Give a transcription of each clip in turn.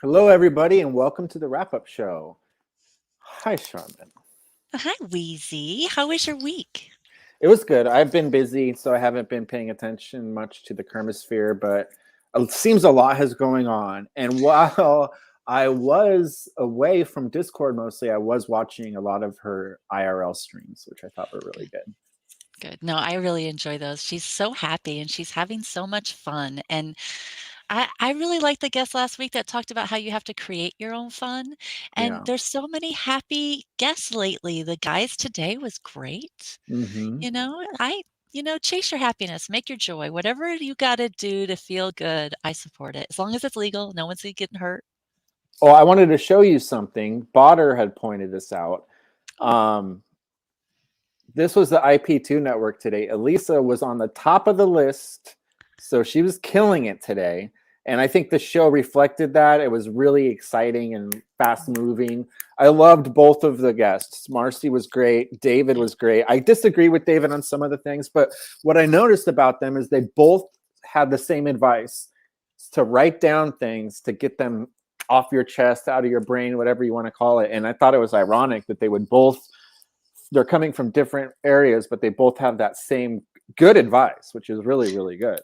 Hello, everybody, and welcome to the Wrap Up Show. Hi, Charmin. Hi, Wheezy. How was your week? It was good. I've been busy, so I haven't been paying attention much to the Kermisphere, but it seems a lot has going on. And while I was away from Discord mostly, I was watching a lot of her IRL streams, which I thought were really good. Good. No, I really enjoy those. She's so happy and she's having so much fun. And I really liked the guest last week that talked about how you have to create your own fun. And Yeah. there's so many happy guests lately. The guys today was great. Mm-hmm. You know, chase your happiness, make your joy. Whatever you got to do to feel good, I support it. As long as it's legal, no one's getting hurt. Oh, I wanted to show you something. Botter had pointed this out. This was the IP2 network today. Elisa was on the top of the list, so she was killing it today. And I think the show reflected that. It was really exciting and fast moving. I loved both of the guests. Marcy was great. David was great. I disagree with David on some of the things, but what I noticed about them is they both had the same advice to write down things to get them off your chest, out of your brain, whatever you want to call it. And I thought it was ironic that they would both, they're coming from different areas, but they both have that same good advice, which is really, really good.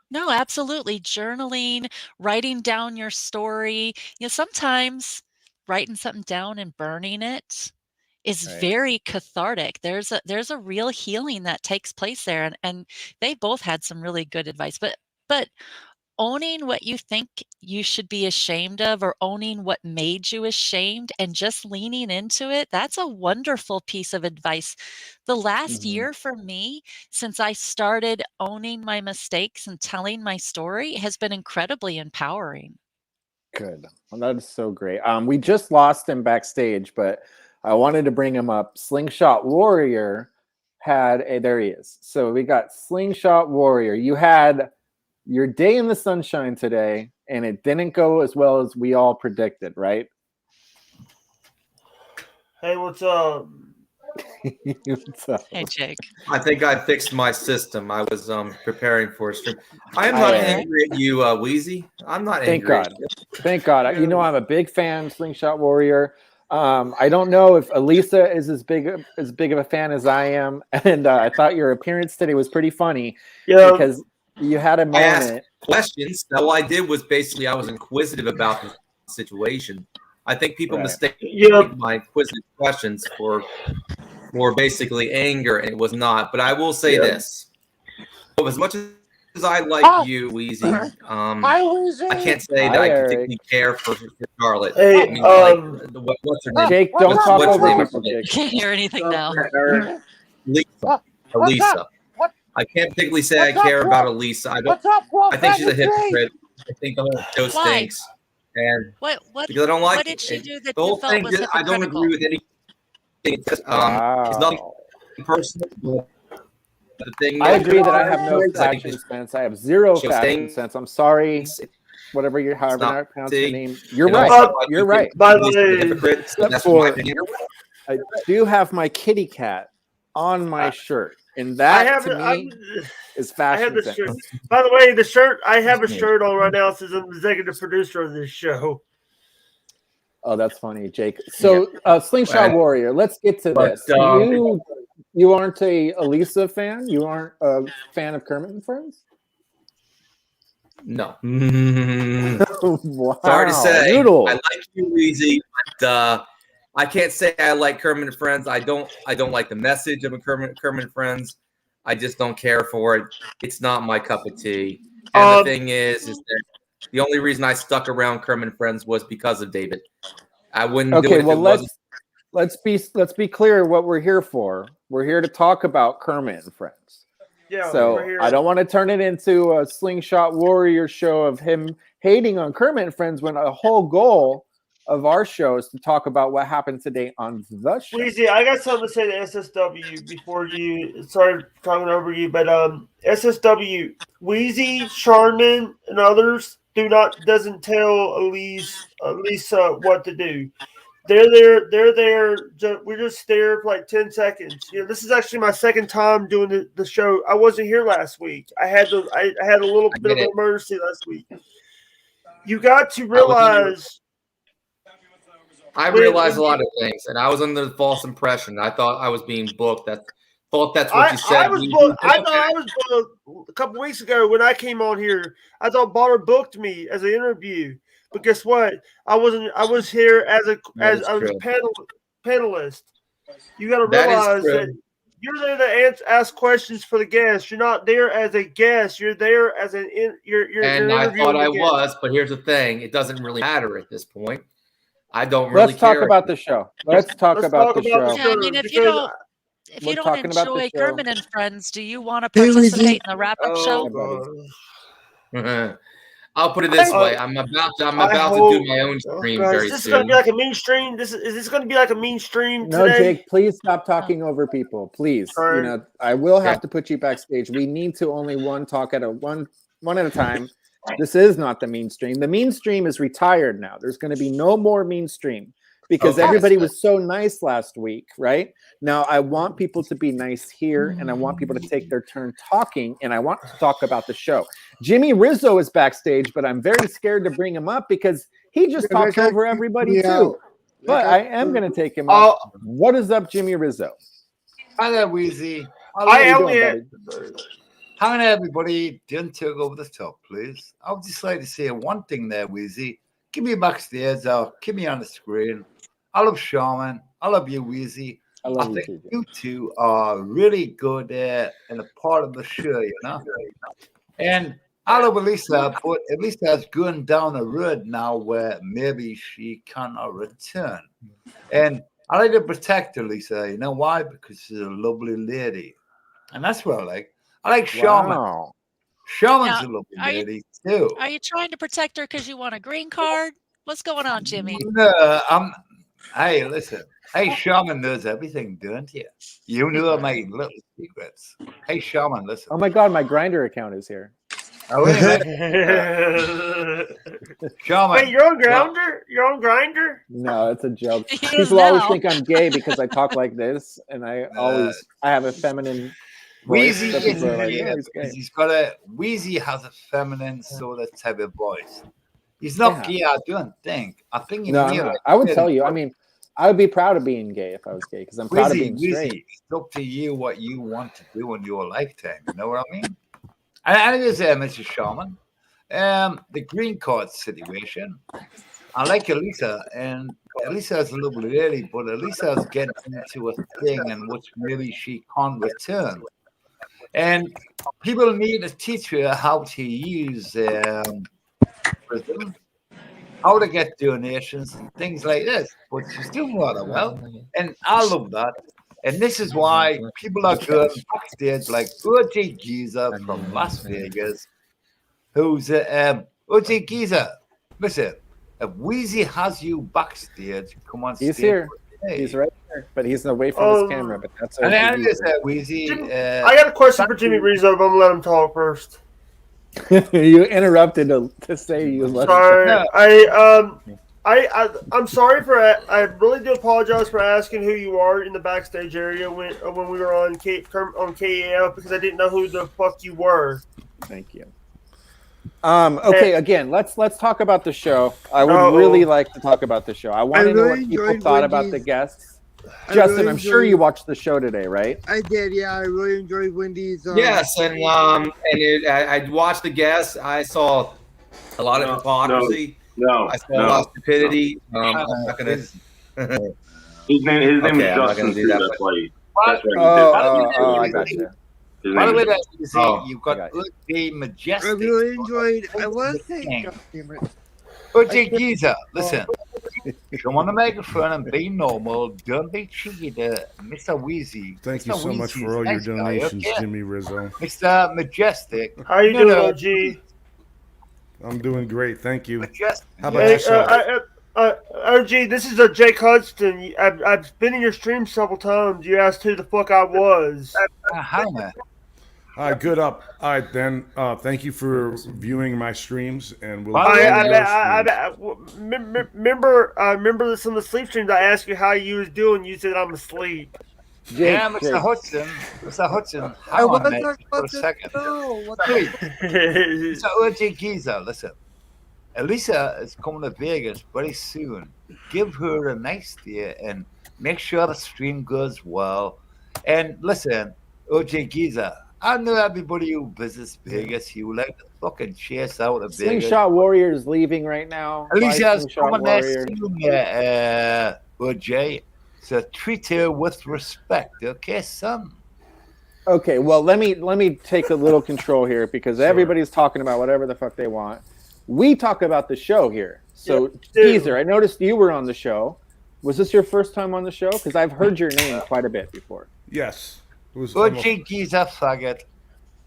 No, absolutely. Journaling, writing down your story. Sometimes writing something down and burning it is Right. very cathartic. There's a real healing that takes place there. And they both had some really good advice. But owning what you think you should be ashamed of or owning what made you ashamed and just leaning into it, that's a wonderful piece of advice. The last year for me, since I started owning my mistakes and telling my story, has been incredibly empowering. Good. Well, that is so great. We just lost him backstage, but I wanted to bring him up. Slingshot Warrior had a, there he is. So we got Slingshot Warrior. You had your day in the sunshine today, and it didn't go as well as we all predicted, right? Hey, what's up? What's up? Hey, Jake. I think I fixed my system. I was preparing for a stream. I am not angry at you, Wheezy. I'm not Thank angry. God. Thank God. You know, I'm a big fan of Slingshot Warrior. I don't know if Elisa is as big of a fan as I am, and I thought your appearance today was pretty funny because you had a moment. I asked questions. All I did was basically I was inquisitive about the situation. I think people mistake my inquisitive questions for basically anger, and it was not. But I will say this: as much as I like you, Wheezy, I can't say that I particularly care for Charlotte. Hey, I mean, what's her name? Jake, don't talk over people, Jake. Can't hear anything now. Elisa. I can't particularly say I care about Elisa. I think she's a hypocrite. I think the whole show stinks. And because I don't like what did she do that the whole you felt thing, was I don't hypocritical? agree with anything. It's nothing personal. The thing I is, agree that I have no fashion sense. I have zero fashion sense. I'm sorry. Whatever you, however you pronounce your name. You're right. You're right. By the way, I do have my kitty cat on my shirt, and that to me is fashion. I have the sense. shirt. By the way, the shirt I have a shirt on right now says I'm the executive producer of this show. Oh, that's funny, Jake. So, Slingshot Warrior, let's get to this. You aren't a Elisa fan? You aren't a fan of Kermit and Friends? No. Wow. Sorry to say. Noodle. I like you, Weezy, but I can't say I like Kermit and Friends. I don't like the message of Kermit and Friends. I just don't care for it. It's not my cup of tea. And the thing is that the only reason I stuck around Kermit and Friends was because of David. I wouldn't do it if it wasn't. Let's be clear what we're here for. We're here to talk about Kermit and Friends. Yeah, so I don't want to turn it into a Slingshot Warrior show of him hating on Kermit and Friends when a whole goal of our show is to talk about what happened today on the show. Weezy, I got something to say to SSW before you started talking over you, but SSW, Weezy, Charmin, and others doesn't tell Elisa what to do. They're there. We're just there for like 10 seconds. You know, this is actually my second time doing the show. I wasn't here last week. I had a little bit of an emergency last week. You got to realize I realized a lot of things, and I was under the false impression. I thought I was being booked. Thought that's what you said. I thought I was booked a couple weeks ago when I came on here. I thought Baller booked me as an interview, but guess what? I wasn't. I was here as a panelist. You got to realize that you're there to ask questions for the guests. You're not there as a guest. You're there as an you're. And I thought I was, but here's the thing: it doesn't really matter at this point. I don't really care. Let's talk about the show. Let's talk about the show. Yeah, I mean, if you don't enjoy Kermit and Friends, do you want to participate in the wrap-up show? I'll put it this way: I'm about to do my own stream very soon. Is this going to be like a mainstream? Is this going to be like a mainstream today? No, Jake, please stop talking over people. Please, I will have to put you backstage. We need to only talk at one at a time. This is not the mean stream. The mean stream is retired now. There's going to be no more mean stream because everybody was so nice last week, right? Now, I want people to be nice here, and I want people to take their turn talking, and I want to talk about the show. Jimmy Rizzo is backstage, but I'm very scared to bring him up because he just talks over everybody too. But I am going to take him up. What is up, Jimmy Rizzo? Hi there, Weezy. How's everybody? Don't talk over the top, please. I would just like to say one thing there, Weezy. Give me backstage, keep me on the screen. I love Shaman. I love you, Weezy. I think you two are really good and a part of the show, you know. And I love Elisa, but Elisa's going down a road now where maybe she cannot return. And I like to protect Elisa. You know why? Because she's a lovely lady. And that's what I like. I like Shaman. Wow. Shaman's a lovely lady too. Are you trying to protect her because you want a green card? What's going on, Jimmy? No, hey, listen. Hey, Shaman knows everything, don't you? You know my little secrets. Hey, Shaman, listen. Oh my God, my Grindr account is here. Oh, Shaman. Wait, you're on Grindr? You're on Grindr? No, it's a joke. People always think I'm gay because I talk like this, and I have a feminine voice. Weezy Weezy has a feminine sort of type of voice. He's not gay, I don't think. I think he's no. I would tell you. I mean, I would be proud of being gay if I was gay because I'm proud of being straight. It's up to you what you want to do in your lifetime. You know what I mean? And it is Mr. Shaman. The green card situation. I like Elisa, and Elisa is a lovely lady, but Elisa is getting into a thing in which maybe she can't return. And people need to teach her how to use prison, how to get donations and things like this. But she's doing rather well, and I love that. And this is why people are going backstage like OJ Giza from Las Vegas, who's OJ Giza. Listen, if Weezy has you backstage, come on stage. He's here. He's right here, but he's away from his camera. But that's okay. And Weezy. I got a question for Jimmy Rizzo, but I'm gonna let him talk first. You interrupted to say you left. Sorry, I'm sorry for. I really do apologize for asking who you are in the backstage area when we were on KAF because I didn't know who the fuck you were. Thank you. Okay, again, let's talk about the show. I would really like to talk about the show. I want to know what people thought about the guests. Justin, I'm sure you watched the show today, right? I did, yeah. I really enjoyed Wendy's. Yes, and I watched the guests. I saw a lot of hypocrisy. I saw a lot of stupidity. I'm not gonna. His name is Justin. That's why. I got you. By the way, you've got OJ Majestic. I really enjoyed. I was saying, OJ Giza, listen. Come on the microphone and be normal. Don't be cheeky to Mr. Weezy. Thank you so much for all your donations, Jimmy Rizzo. Mr. Majestic. How you doing, OG? I'm doing great, thank you. Majestic. How about yourself? OG, this is Jake Hudson. I've been in your stream several times. You asked who the fuck I was. Hi, man. All right, good up. All right, then. Thank you for viewing my streams, and we'll. Remember some of the sleep streams. I asked you how you was doing. You said I'm asleep. Yeah, Mr. Hudson. Mr. Hudson. I was for a second. No, what Mr. OJ Giza, listen. Elisa is coming to Vegas very soon. Give her a nice day and make sure the stream goes well. And listen, OJ Giza, I know everybody who visits Vegas, you like to fucking chase out of Vegas. Slingshot Warrior is leaving right now. Alicia's Slingshot coming there Warrior. soon, OJ. So treat her with respect, okay, son? Okay, well, let me take a little control here because everybody's talking about whatever the fuck they want. We talk about the show here. So, Geezer, I noticed you were on the show. Was this your first time on the show? Because I've heard your name quite a bit before. Yes. It was OJ Giza, faggot.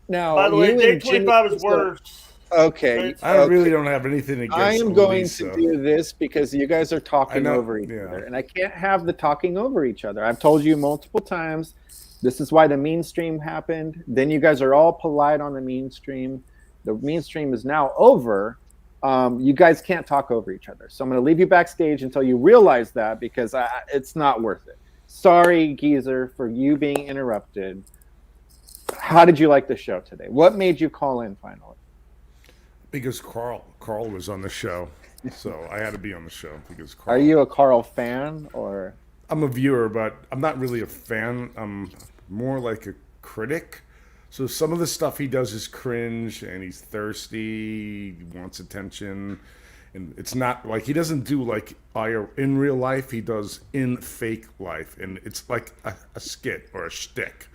Now, By the way, you Day and Jimmy- 25 is worse. Okay. I really don't have anything against I am going Elisa. to do this because you guys are talking over each other, and I can't have the talking over each other. I've told you multiple times. This is why the mean stream happened. Then you guys are all polite on the mean stream. The mean stream is now over. You guys can't talk over each other. So I'm going to leave you backstage until you realize that because it's not worth it. Sorry, Geezer, for you being interrupted. How did you like the show today? What made you call in finally? Because Carl was on the show, so I had to be on the show because Carl. Are you a Carl fan or? I'm a viewer, but I'm not really a fan. I'm more like a critic. So some of the stuff he does is cringe, and he's thirsty, he wants attention, and it's not like he doesn't do like in real life. He does in fake life, and it's like a skit or a shtick.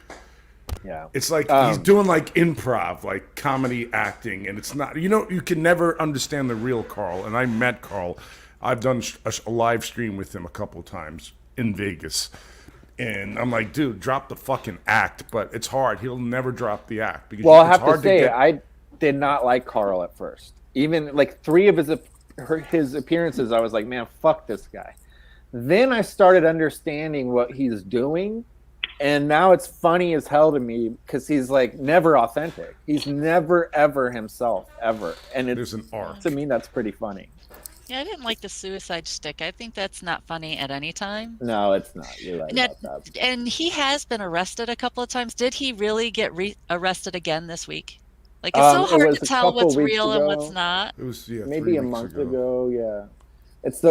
Yeah, it's like he's doing like improv, like comedy acting, and it's not. You can never understand the real Carl. And I met Carl. I've done a live stream with him a couple of times in Vegas, and I'm like, dude, drop the fucking act. But it's hard. He'll never drop the act because I have to say, I did not like Carl at first. Even like 3 of his appearances, I was like, man, fuck this guy. Then I started understanding what he's doing. And now it's funny as hell to me because he's like never authentic. He's never ever himself ever, and there's an arc. To me, that's pretty funny. Yeah, I didn't like the suicide shtick. I think that's not funny at any time. No, it's not. You're right about that. And he has been arrested a couple of times. Did he really get arrested again this week? Like it's so hard to tell what's real and what's not. It was maybe a month ago. Yeah.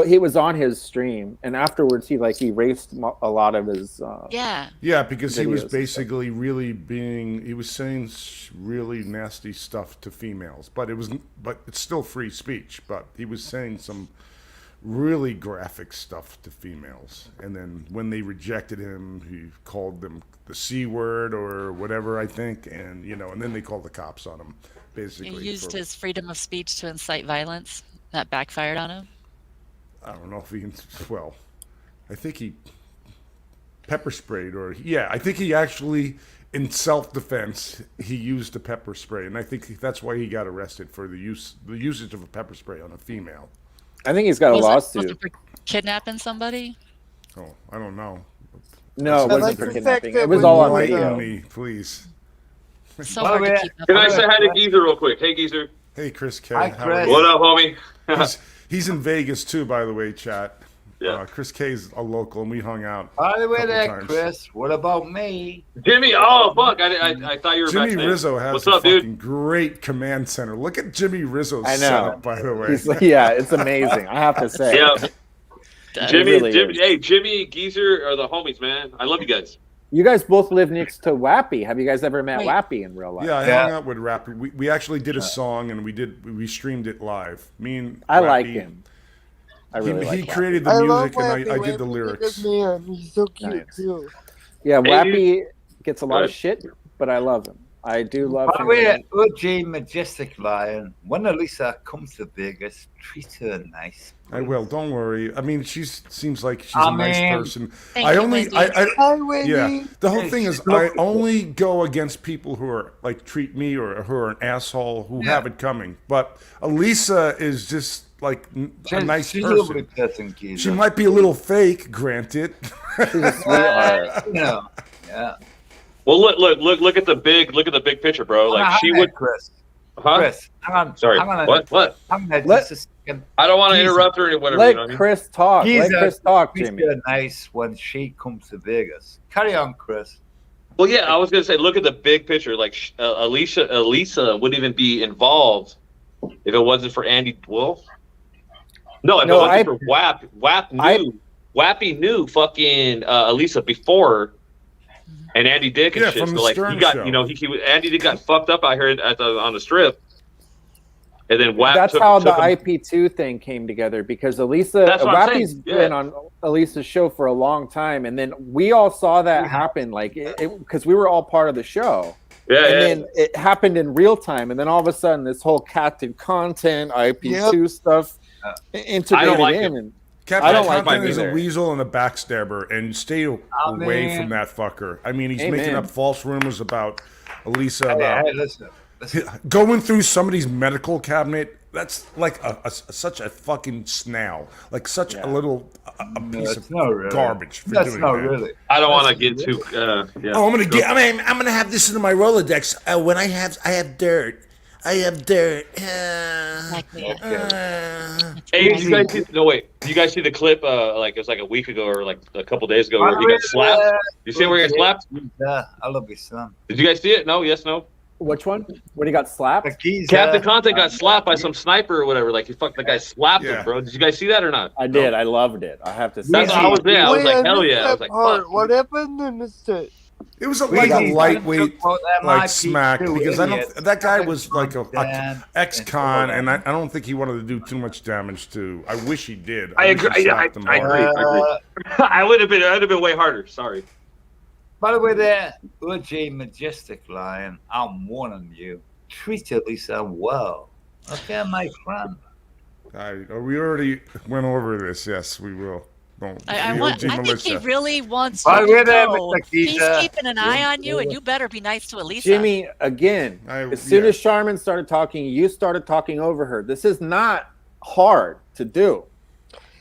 He was on his stream, and afterwards he erased a lot of his because he was basically he was saying really nasty stuff to females, but it's still free speech, but he was saying some really graphic stuff to females, and then when they rejected him, he called them the C word or whatever, I think, and and then they called the cops on him, basically. He used his freedom of speech to incite violence. That backfired on him. I don't know if he can. Well, I think he pepper sprayed, I think he actually, in self-defense, he used a pepper spray, and I think that's why he got arrested for the usage of a pepper spray on a female. I think he's got a lawsuit. Was it for kidnapping somebody? Oh, I don't know. No, it wasn't for kidnapping. It was all on video. Me, please. So hard to keep up. Can I say hi to Geezer real quick? Hey, Geezer. Hey, Chris K. Hi, Chris. What up, homie? He's in Vegas too, by the way, chat. Yeah. Chris K's a local, and we hung out. By the way, there, Chris. What about me? Jimmy. Oh, fuck! I thought you were. Jimmy backstage. Rizzo has What's a up, fucking dude? great command center. Look at Jimmy Rizzo's I know. setup, by the way. It's amazing. I have to say. Yeah. Jimmy, Geezer are the homies, man. I love you guys. You guys both live next to Wappy. Have you guys ever met Wappy in real life? Yeah, I hung out with Wappy. We actually did a song, and we streamed it live. Me and I Wappy, like him. I really like he Wappy. created the music, and I did the lyrics. He's so cute too. Yeah, Wappy gets a lot of shit, but I love him. I do love him. By the way, OJ Majestic Lion, when Elisa comes to Vegas, treat her nice. I will. Don't worry. I mean, she seems like she's a nice person. Thank I you, only, Wendy. Hi, Wendy. yeah. The whole thing is, I only go against people who are like treat me or who are an asshole who have it coming. But Elisa is just like a nice she's person. A lovely person, She might be a little fake, granted. She's a sweetheart. Yeah. Well, look at the big picture, bro. Like she would. Chris. Huh? Chris, hang on. Sorry. What? I'm gonna just a second. I don't want to interrupt her or whatever. Let Chris talk. Let Chris talk, Jimmy. She's nice when she comes to Vegas. Carry on, Chris. Well, yeah, I was gonna say, look at the big picture. Like Elisa wouldn't even be involved If it wasn't for Andy Wolf. No, if it No, wasn't for Wappy knew fucking Elisa before, and Andy Dick and Yeah, shit. from So the like Stern he got, Show. you know, Andy Dick got fucked up out here on the strip, and then Wapp. That's took how the him. IP2 thing came together, because That's what I'm Wappy's saying, been on Elisa's show for a long time, and then we all saw that happen, like because we were all part of the show. Yeah, and then it happened in real time, and then all of a sudden this whole captive content IP2 stuff integrated like in. it. And Captain I don't like Content him is a either. weasel and a backstabber, and stay away from that fucker. I mean, he's making up false rumors about Elisa. Hey, listen. Going through somebody's medical cabinet, that's like such a fucking snail. Like such a little a piece of garbage. For That's doing not that. really. I don't want to get too. Oh, I'm gonna have this in my Rolodex. When I have dirt. I have dirt. Like me. Hey, did you guys see? No, wait. Did you guys see the clip? Like it was like a week ago or like a couple days ago where he got slapped. You see where he got slapped? Yeah, I love his son. Did you guys see it? No. Yes. No. Which one? When he got slapped? Captain Content got slapped by some sniper or whatever. Like, the guy slapped him, bro. Did you guys see that or not? I did. I loved it. I have to say. That's I was there. I was like, hell yeah. I was like, fuck. What happened in the state? It was like a lightweight like smack, because I don't. That guy was like a ex-con, and I don't think he wanted to do too much damage to. I wish he did. I agree. I agree. I would have been way harder. Sorry. By the way, there, OJ Majestic Lion, I'm warning you. Treat Elisa well. Okay, my friend. We already went over this. Yes, we will. I think he really wants By you the way, to there, know. Mr. He's Keisha. keeping an eye on you, and you better be nice to Elisa. Jimmy, again, as soon as Charmin started talking, you started talking over her. This is not hard to do.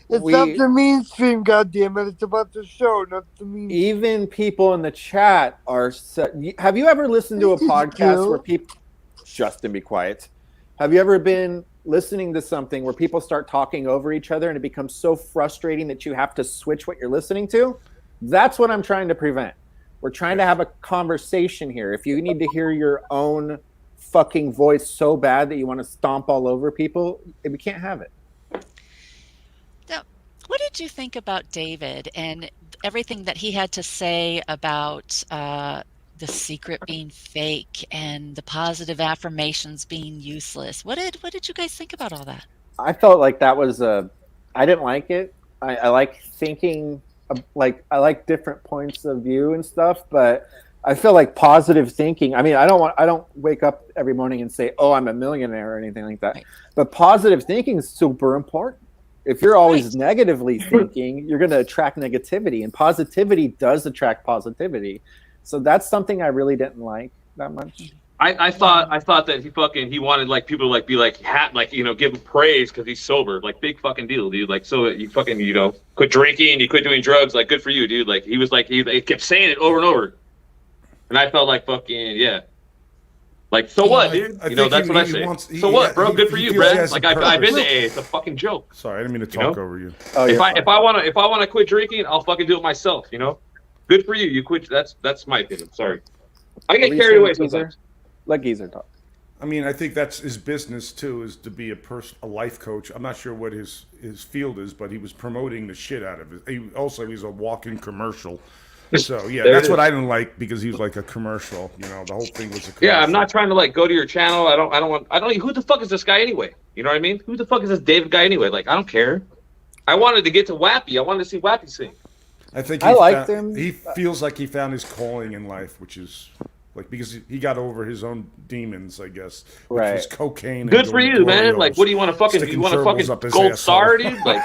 It's not the mainstream, goddammit. It's about the show, not the mainstream. Even people in the chat are. Have you ever listened to a podcast where people? Justin, be quiet. Have you ever been listening to something where people start talking over each other and it becomes so frustrating that you have to switch what you're listening to? That's what I'm trying to prevent. We're trying to have a conversation here. If you need to hear your own fucking voice so bad that you want to stomp all over people, we can't have it. Now, what did you think about David and everything that he had to say about the secret being fake and the positive affirmations being useless? What did you guys think about all that? I felt like that was I didn't like it. I like thinking, I like different points of view and stuff, but I feel like positive thinking. I mean, I don't wake up every morning and say, "Oh, I'm a millionaire" or anything like that. Right. But positive thinking is super important. If you're always negatively thinking, you're going to attract negativity, and positivity does attract positivity. So that's something I really didn't like that much. I thought that he wanted like people to like be like give him praise because he's sober, like big fucking deal, dude. Like, so you fucking quit drinking, you quit doing drugs, like good for you, dude. Like he was like he kept saying it over and over, and I felt like fucking like so what, dude? That's what I say. So what, bro? Good for you, Brad. Like I've been to AA. It's a fucking joke. Sorry, I didn't mean to talk over you. Oh, if I want to quit drinking, I'll fucking do it myself. Good for you. You quit. That's my opinion. Sorry, I get carried away sometimes. Let Geezer talk. I mean, I think that's his business too, is to be a life coach. I'm not sure what his field is, but he was promoting the shit out of it. He's a walking commercial. So yeah, that's what I didn't like, because he was like a commercial. The whole thing was a commercial. Yeah, I'm not trying to like go to your channel. I don't. Who the fuck is this guy anyway? You know what I mean? Who the fuck is this David guy anyway? Like, I don't care. I wanted to get to Wappy. I wanted to see Wappy sing. I think I liked him. He feels like he found his calling in life, which is like, because he got over his own demons, I guess. Which was cocaine. Good for you, man. Like, what do you want to fucking? You want a fucking gold star, dude? Like,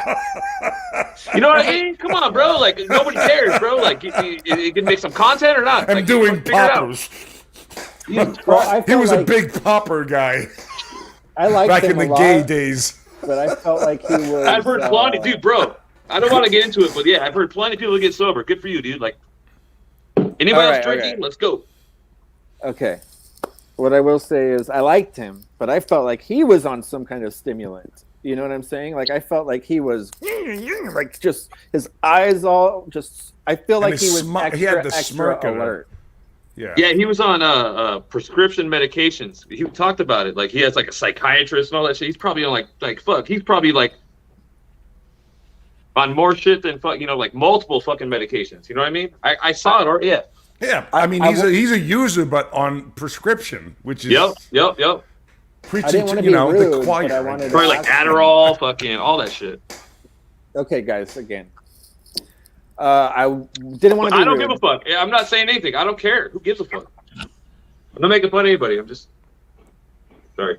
you know what I mean? Come on, bro. Like, nobody cares, bro. Like, you can make some content or not. I'm doing poppers. He was a big popper guy. I liked back him in the gay days. But I felt like he was. I've heard plenty, dude, bro. I don't want to get into it, but yeah, I've heard plenty of people get sober. Good for you, dude. Like, anybody else drinking? Let's go. Okay. What I will say is I liked him, but I felt like he was on some kind of stimulant. You know what I'm saying? Like, I felt like he was like, just his eyes all just. I feel like he was extra he had the smirk alert. Yeah. Yeah, he was on prescription medications. He talked about it. Like he has like a psychiatrist and all that shit. He's probably on like fuck. He's probably like on more shit than fuck. You know, like multiple fucking medications. You know what I mean? I saw it. Or yeah. Yeah. I mean, he's a user, but on prescription, which is Yep. preaching to the choir. Probably like Adderall, fucking all that shit. Okay, guys. Again. I didn't want to be I don't rude. give a fuck. I'm not saying anything. I don't care. Who gives a fuck? I'm not making fun of anybody. I'm just sorry.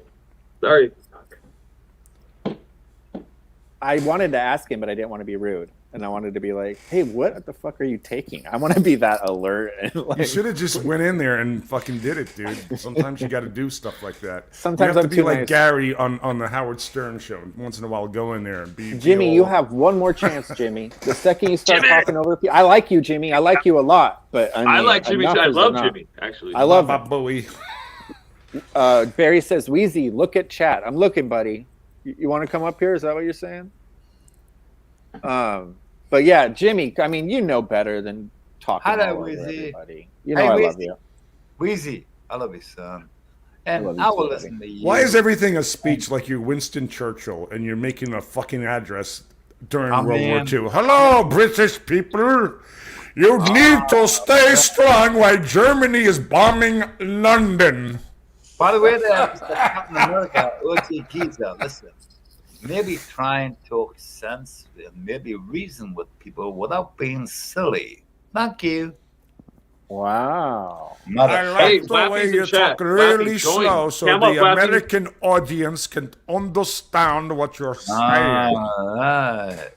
I wanted to ask him, but I didn't want to be rude. And I wanted to be like, hey, what the fuck are you taking? I want to be that alert. And You should have just went in there and fucking did it, dude. Sometimes you got to do stuff like that. Sometimes you have I'm to be too like nice. Gary on the Howard Stern show. Once in a while, go in there and be Jimmy, you have one more chance, Jimmy. The second you start talking over people, I like you, Jimmy. I like you a lot, but I mean, I like Jimmy. enough I is love enough. Jimmy. Actually, I love Baba him. Bowie. Barry says, Wheezy, look at chat. I'm looking, buddy. You want to come up here? Is that what you're saying? But yeah, Jimmy, I mean, you know better than talking Hello, all over Wheezy. everybody. You know Hey, I Wheezy. love you. Wheezy, I love you, son. And love you I will too, listen to you. Why is everything a speech like you're Winston Churchill and you're making a fucking address during World War II? Hello, British people. You need to stay strong while Germany is bombing London. By the way, Captain America, O.T. Giza, listen. Maybe try and talk sense and maybe reason with people without being silly. Thank you. Wow. I like the way you talk really slow so Come the up, Wappy. American audience can understand what you're saying. Alright.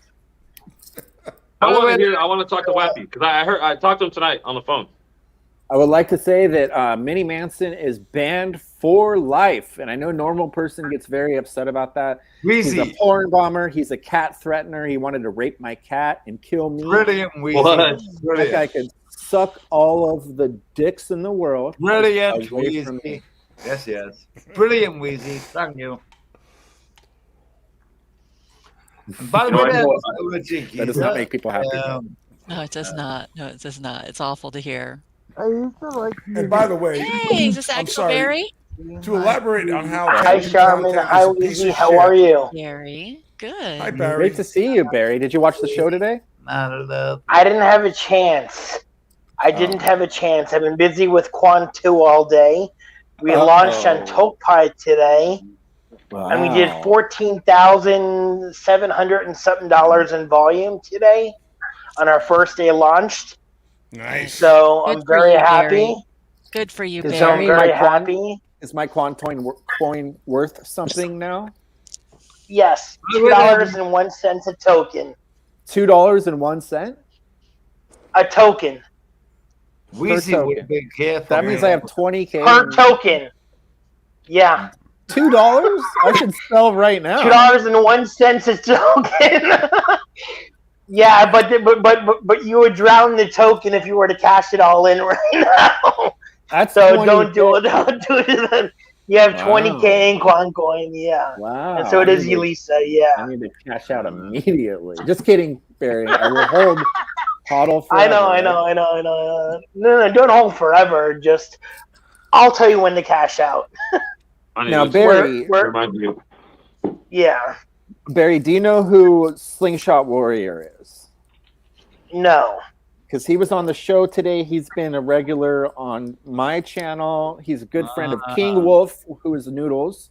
I want to talk to Wappy because I talked to him tonight on the phone. I would like to say that Minnie Manson is banned for life. And I know normal person gets very upset about that. Wheezy. He's a porn bomber. He's a cat threatener. He wanted to rape my cat and kill me. Brilliant, Wheezy. What? That guy could suck all of the dicks in the world. Brilliant, Away from Wheezy. me. Yes. Brilliant, Wheezy. Thank you. And by the way, That does not make people happy. No, it does not. No, it does not. It's awful to hear. I used to like you. And by the way, Hey, is this I'm Axel sorry. Barry? To elaborate on how Hi, Charmin. Hi, Weezy. How are you? Barry. Good. Hi, Barry. Great to see you, Barry. Did you watch the show today? I didn't have a chance. I've been busy with Quan 2 all day. We launched on Tokepie today. Wow. And we did $14,700 and something in volume today on our first day launched. Nice. So Good I'm for very you, happy. Barry. Good for you, Is So I'm Barry. that- very my Quan- happy. Is my coin worth something now? Yes, $2.01 a token. $2.01? A token Wheezy token. would be careful. That means I have 20K. per token. Yeah, $2? I should sell right now. $2.01 a token. Yeah, but you would drown the token if you were to cash it all in right now. That's So 20K. don't do it. Don't do it. You have Wow. 20K in Quan Coin. Yeah. Wow. And so it is Elisa. I Yeah. need to cash out immediately. Just kidding, Barry. I will hold HODL I forever. know. No, don't hold forever. Just, I'll tell you when to cash out. Now, Barry, Remind you. Yeah. Barry, do you know who Slingshot Warrior is? No. Because he was on the show today. He's been a regular on my channel. He's a good friend of King Wolf, who is Noodles.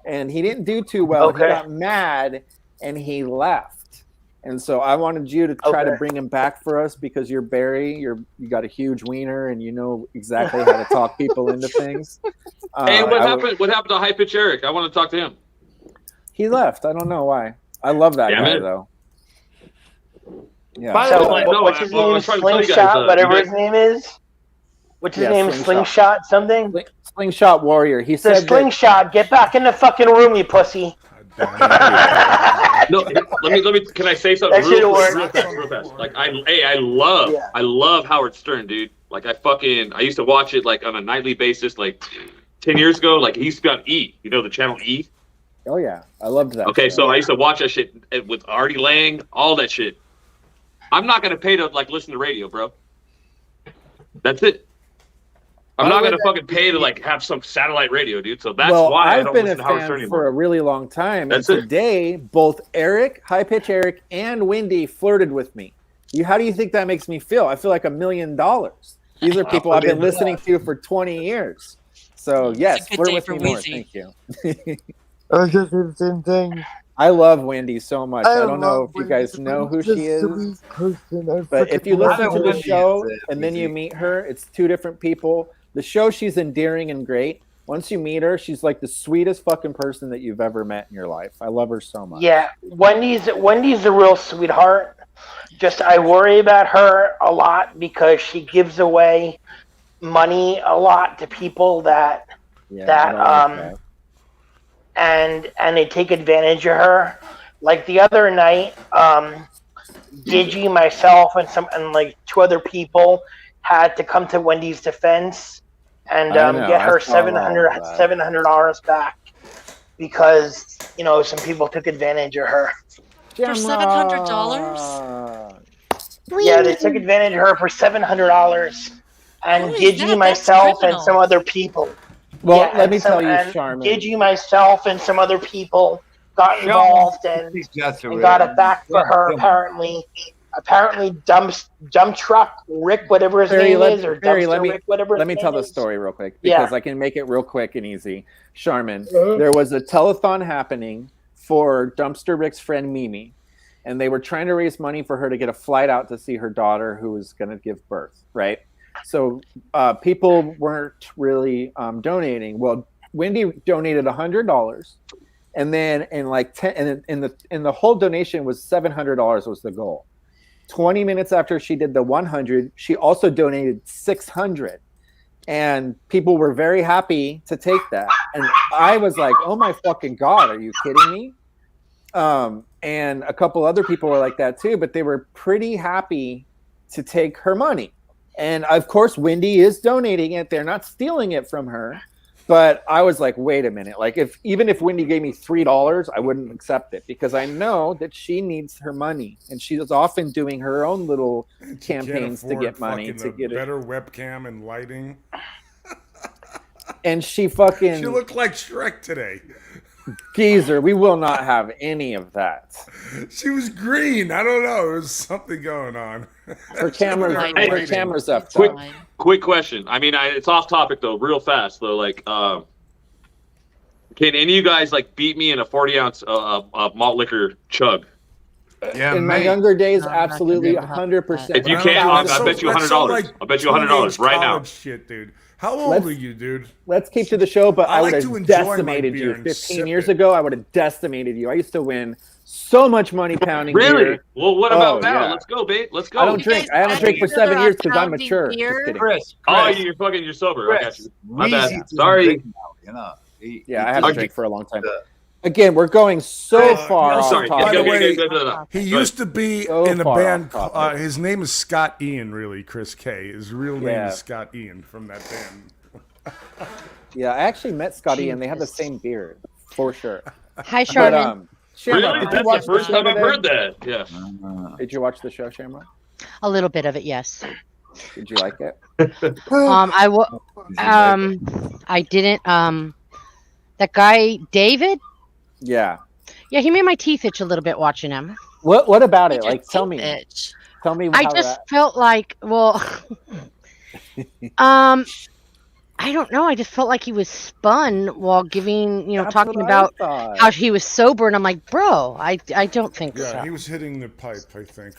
And he didn't do too well. Okay. He got mad and he left. And so I wanted you to try to bring him back for us because you're Barry. You got a huge wiener and you know exactly how to talk people into things. Hey, what happened? What happened to High Pitch Eric? I want to talk to him. He left. I don't know why. I love that Damn guy, it. though. Yeah. By So the way, what's his name? I was trying to tell you guys, Slingshot, whatever you his name is. What's his Yeah, name? Slingshot. Slingshot something? Slingshot Warrior. He The said that, Slingshot, get back in the fucking room, you pussy. No, let me. Can I say something That should've real fast? Like I love Howard Stern, dude. Like I used to watch it like on a nightly basis, like 10 years ago. Like he used to be on E. You know the channel E. oh yeah, I loved that. Okay, show. so I used to watch that shit with Artie Lang, all that shit. I'm not gonna pay to like listen to radio, bro. That's it. I'm not gonna fucking pay to like have some satellite radio, dude. So that's well, why I I've don't been a listen to Howard Stern fan anymore. for a really long time. That's and it. today, both High Pitch Eric, and Wendy flirted with me. How do you think that makes me feel? I feel like $1 million. These are people I've been listening to for 20 years. So yes, flirt with me more. Thank you. I was just the same thing. I love Wendy so much. I don't know if you guys know who she is, but if you listen to the show and then you meet her, it's two different people. The show, she's endearing and great. Once you meet her, she's like the sweetest fucking person that you've ever met in your life. I love her so much. Yeah, Wendy's a real sweetheart. Just I worry about her a lot because she gives away money a lot to people that and they take advantage of her. Like the other night, Gigi, myself, and like 2 other people had to come to Wendy's defense and get her $700 back because some people took advantage of her. For $700? Yeah, they took advantage of her for $700, and Gigi, myself, and some other people. Well, let me tell you, Charmin. Gigi, myself, and some other people got involved and got it back for her. Apparently, dump truck Rick, whatever his name is, or dumpster Rick, whatever. Let me tell the story real quick because I can make it real quick and easy. Charmin, there was a telethon happening for Dumpster Rick's friend Mimi, and they were trying to raise money for her to get a flight out to see her daughter who was going to give birth, right? So people weren't really donating. Well, Wendy donated $100, and then in the whole donation was $700 was the goal. 20 minutes after she did the 100, she also donated 600, and people were very happy to take that. And I was like, "Oh my fucking god, are you kidding me?" And a couple other people were like that too, but they were pretty happy to take her money. And of course, Wendy is donating it. They're not stealing it from her. But I was like, wait a minute. Like, even if Wendy gave me $3, I wouldn't accept it because I know that she needs her money, and she is often doing her own little campaigns to get money to get better webcam and lighting. And she looked like Shrek today. Geezer, we will not have any of that. She was green. I don't know. There was something going on. Her camera's up. Quick question. I mean, it's off topic though, real fast though. Like, can any of you guys like beat me in a 40-ounce malt liquor chug? Yeah, in my younger days, absolutely, 100%. If you can't, I bet you $100. I'll bet you $100 right now. Shit, dude. How old are you, dude? Let's keep to the show, but I would have decimated you 15 years ago. I would have decimated you. I used to win so much money pounding Really? beer. Well, what about now? Yeah. Let's go, babe. Let's go. I don't drink. I haven't drank for 7 years because I'm mature. Chris, you're sober. I got you. My bad. Sorry. Yeah, I haven't drank for a long time. Again, we're going so far. Sorry. By the way, he used to be in a band. His name is Scott Ian, really, Chris K. His real name is Scott Ian from that band. Yeah, I actually met Scott Ian. They have the same beard, for sure. Hi, Charmin. Really? That's the first time I've heard that. Yeah. Did you watch the show, Shamrock? A little bit of it, yes. Did you like it? I didn't. That guy, David? Yeah. Yeah, he made my teeth itch a little bit watching him. What about it? Like, tell me. Tell me. I just felt like, I don't know. I just felt like he was spun while giving, talking about how he was sober, and I'm like, bro, I don't think so. Yeah, he was hitting the pipe, I think,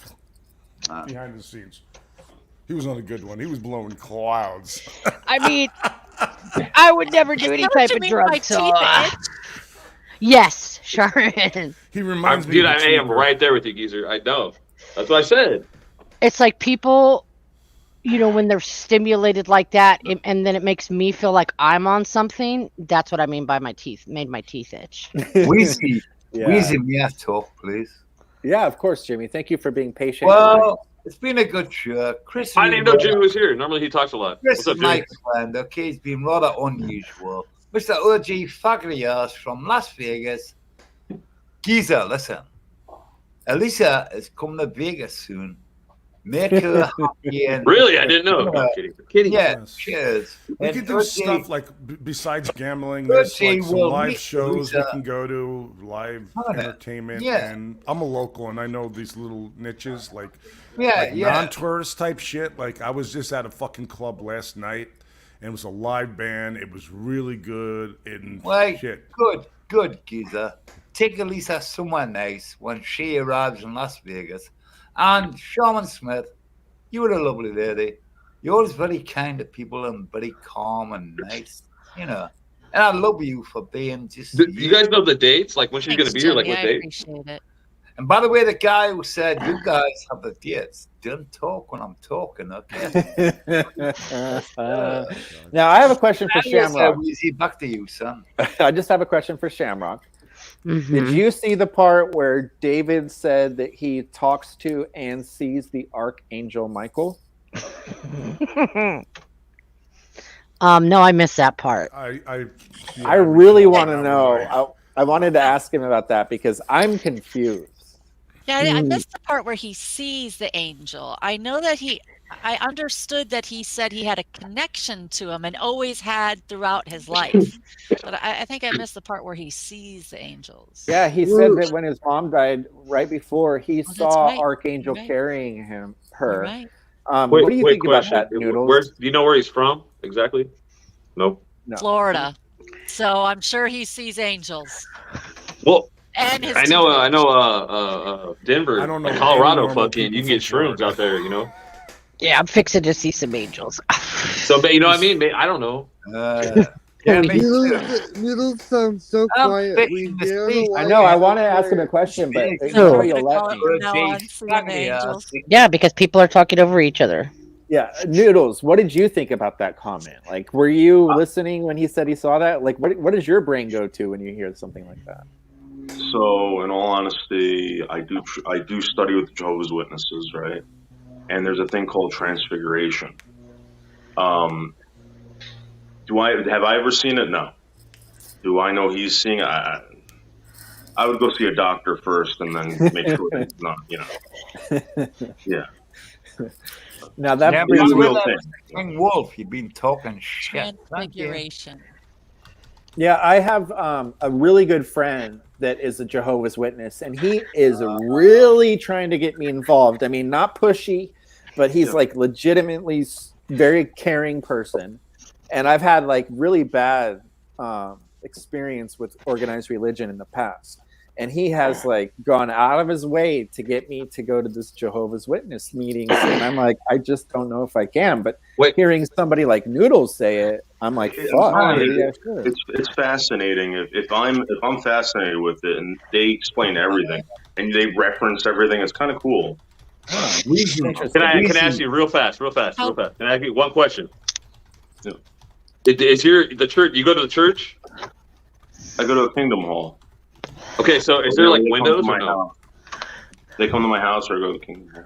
behind the scenes. He was on a good one. He was blowing clouds. I mean, I would never do any type of drug. Yes, Sharon. He reminds me. Dude, I am right there with you, Geezer. I know. That's what I said. It's like people, when they're stimulated like that, and then it makes me feel like I'm on something. That's what I mean by made my teeth itch. Wheezy, may I talk, please? Yeah, of course, Jimmy. Thank you for being patient. Well, it's been a good show. Chris, I didn't know Jimmy was here. Normally he talks a lot. Chris What's up, is Jimmy? my friend, okay? It's been rather unusual. Mr. OG Fagrias from Las Vegas. Geezer, listen. Elisa is coming to Vegas soon. make her happy. And, Really? I didn't know. No, I'm kidding. Kidding. Yeah, Yes. cheers. We And could do Thursday- stuff like besides gambling. Thursday There's like some we'll live meet shows we Lisa. can go to, live Hana. entertainment. Yeah. And I'm a local, and I know these little niches like Yeah, yeah. non-tourist type shit. Like I was just at a fucking club last night, and it was a live band. It was really good and Like, shit. good, geezer. Take Elisa somewhere nice when she arrives in Las Vegas. And Shaman Smith, you were a lovely lady. You're always very kind to people and very calm and nice, you know. And I love you for being just. Do you guys know the dates? Like when she's going to be here? Like what I date? appreciate it. And by the way, the guy who said you guys have the dates, don't talk when I'm talking, okay? Now I have a question for Shamrock. Easy, back to you, son. I just have a question for Shamrock. Mhm. Did you see the part where David said that he talks to and sees the Archangel Michael? No, I missed that part. I really want to know. I wanted to ask him about that because I'm confused. Yeah, I missed the part where he sees the angel. I know that I understood that he said he had a connection to him and always had throughout his life. But I think I missed the part where he sees the angels. Yeah, he said that when his mom died, right before, he saw right. Archangel You're right. carrying her. Right. What do you think question. about that, Noodles? Do you know where he's from exactly? Nope. No. Florida. So I'm sure he sees angels. Well, And his I know, Denver, I don't know Colorado, any normal fucking, you people can get from shrooms Florida. out there, you know. Yeah, I'm fixing to see some angels. So, but you know what I mean? I don't know. Yeah, me too. Noodles sounds so I'm quiet. fixing We to hear see- the I know. I want to light. ask him a question, but Big. I'm sure you'll Gonna let call me. it from now on, seeing the angels. Yeah, because people are talking over each other. Yeah, Noodles, what did you think about that comment? Like, were you listening when he said he saw that? Like, what does your brain go to when you hear something like that? So, in all honesty, I do study with Jehovah's Witnesses, right? And there's a thing called transfiguration. Have I ever seen it? No. Do I know he's seeing it? I would go see a doctor first and then make sure that it's not, you know. Yeah. Now that Yeah, It's but a real with thing. King Wolf, you've been talking shit. Transfiguration. Yeah, I have a really good friend that is a Jehovah's Witness, and he is really trying to get me involved. I mean, not pushy, but he's like legitimately very caring person. And I've had like really bad experience with organized religion in the past. And he has like gone out of his way to get me to go to this Jehovah's Witness meetings. And I'm like, I just don't know if I can. But hearing somebody like Noodles say it, I'm like, fuck, maybe I should. It's fascinating. If I'm fascinated with it, and they explain everything, and they reference everything, it's kind of cool. Can I ask you real fast? Can I ask you one question? Yeah. Is the church? You go to the church? I go to a Kingdom Hall. Okay, so is there like windows or no? House. They come to my house, or I go to Kingdom Hall.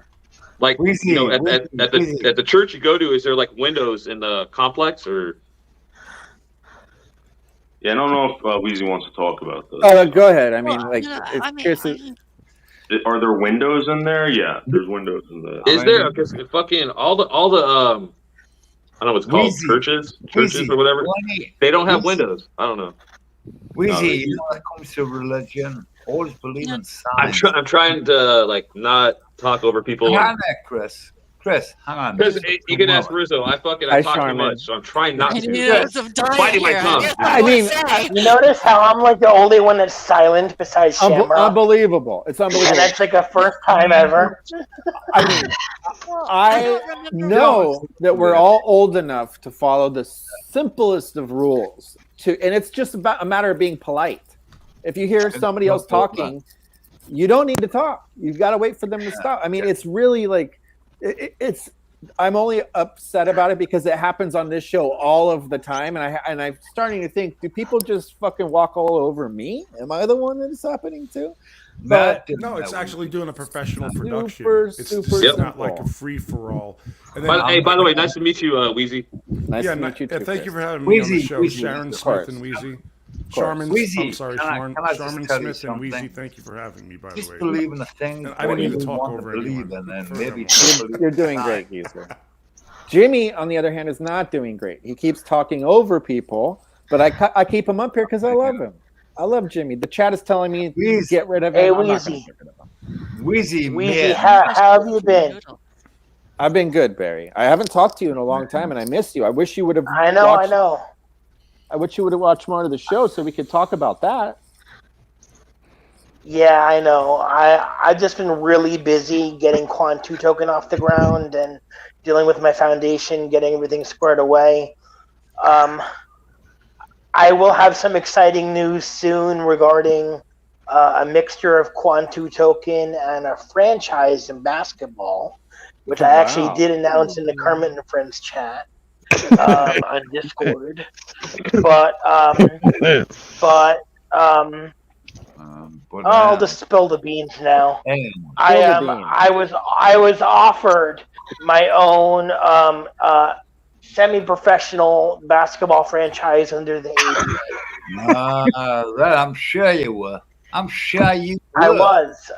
Like, you know, at the church you go to, is there like windows in the complex or? Yeah, I don't know if Weezy wants to talk about this. Oh, go ahead. I mean, like, Are there windows in there? Yeah, there's windows in the. Is there? Because fucking all the I don't know what's called, churches or whatever. They don't have windows. I don't know. Weezy, you know, when it comes to religion, always believe in signs. I'm trying to like not talk over people. Hang on there, Chris. Chris, hang on. Because you can ask Rizzo. I talk too much, so I'm trying not to. Biting my tongue. I mean, you notice how I'm like the only one that's silent besides Shamrock? Unbelievable. It's unbelievable. And that's like a first time ever. I mean, I know that we're all old enough to follow the simplest of rules. And it's just about a matter of being polite. If you hear somebody else talking, you don't need to talk. You've got to wait for them to stop. I mean, it's really like, I'm only upset about it because it happens on this show all of the time. And I'm starting to think, do people just fucking walk all over me? Am I the one that it's happening to? But no, it's actually doing a professional production. It's super not like a free for all. Hey, by the way, nice to meet you, Weezy. Nice to meet you too. Thank you for having Weezy, me on the show, Weezy, Sharon of Smith course. and Weezy. course. Wheezy, I'm sorry, Sharman can I just Sharman tell you Smith and Wheezy, something? thank you for having me, by the Just way. believe in the thing. And I didn't mean to you talk want over believe anyone. in, and maybe You're doing great, Geezer. Jimmy, on the other hand, is not doing great. He keeps talking over people, but I keep him up here because I love him. I love Jimmy. The chat is telling me get rid of him. Hey, I'm not gonna Weezy. get rid of him. Weezy, how have you been? I've been good, Barry. I haven't talked to you in a long time, and I missed you. I wish you would have. I know. I wish you would have watched more of the show so we could talk about that. Yeah, I know. I've just been really busy getting Quant 2 token off the ground and dealing with my foundation, getting everything squared away. I will have some exciting news soon regarding a mixture of Quant 2 token and a franchise in basketball, which I actually did announce in the Kermit and Friends chat on Discord. I'll just spill the beans now. I was offered my own semi-professional basketball franchise under the ABA. That I'm sure you were. I'm sure you were. I was.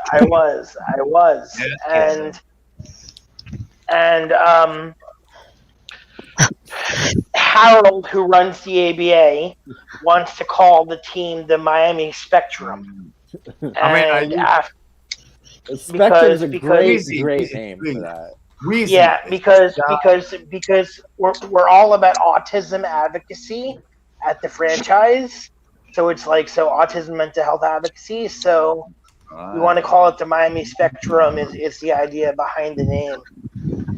Yes, And Harold, who runs the ABA, wants to call the team the Miami Spectrum. Spectrum's a great name for that. Yeah, because we're all about autism advocacy at the franchise. So it's like autism mental health advocacy. So we want to call it the Miami Spectrum is the idea behind the name.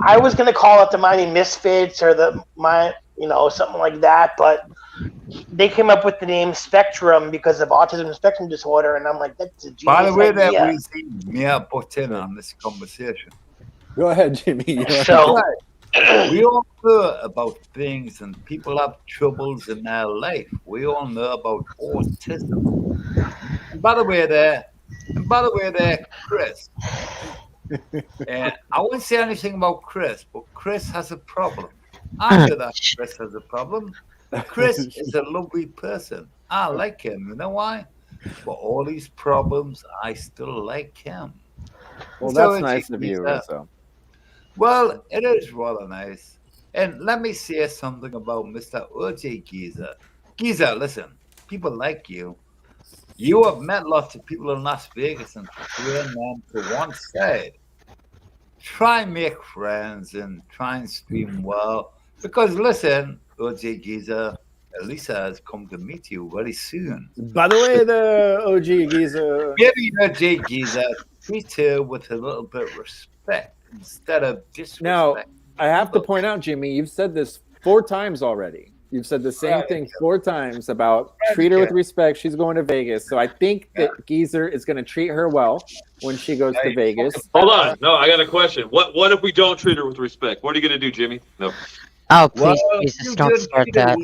I was gonna call it the Miami Misfits or something like that, but they came up with the name Spectrum because of autism spectrum disorder, and I'm like, that's a genius By the way, that idea. may I butt in on this conversation? Go ahead, Jimmy. We all know about things, and people have troubles in their life. We all know about autism. And by the way, there, Chris. And I won't say anything about Chris, but Chris has a problem. I know that Chris has a problem. Chris is a lovely person. I like him. You know why? For all these problems, I still like him. Well, that's nice of you, Rizzo. Well, it is rather nice. And let me say something about Mr. OJ Geezer. Geezer, listen, people like you. You have met lots of people in Las Vegas and thrown them to one side. Try and make friends and try and stream well. Because listen, OJ Geezer, Elisa has come to meet you very soon. By the way, the OG Geezer. Maybe OJ Geezer treat her with a little bit of respect instead of disrespect. Now, I have to point out, Jimmy, you've said this 4 times already. You've said the same thing 4 times about treat her with respect. She's going to Vegas. So I think that Geezer is going to treat her well when she goes to Vegas. Hold on. No, I got a question. What if we don't treat her with respect? What are you going to do, Jimmy? No. Oh, please, Jesus, don't start that.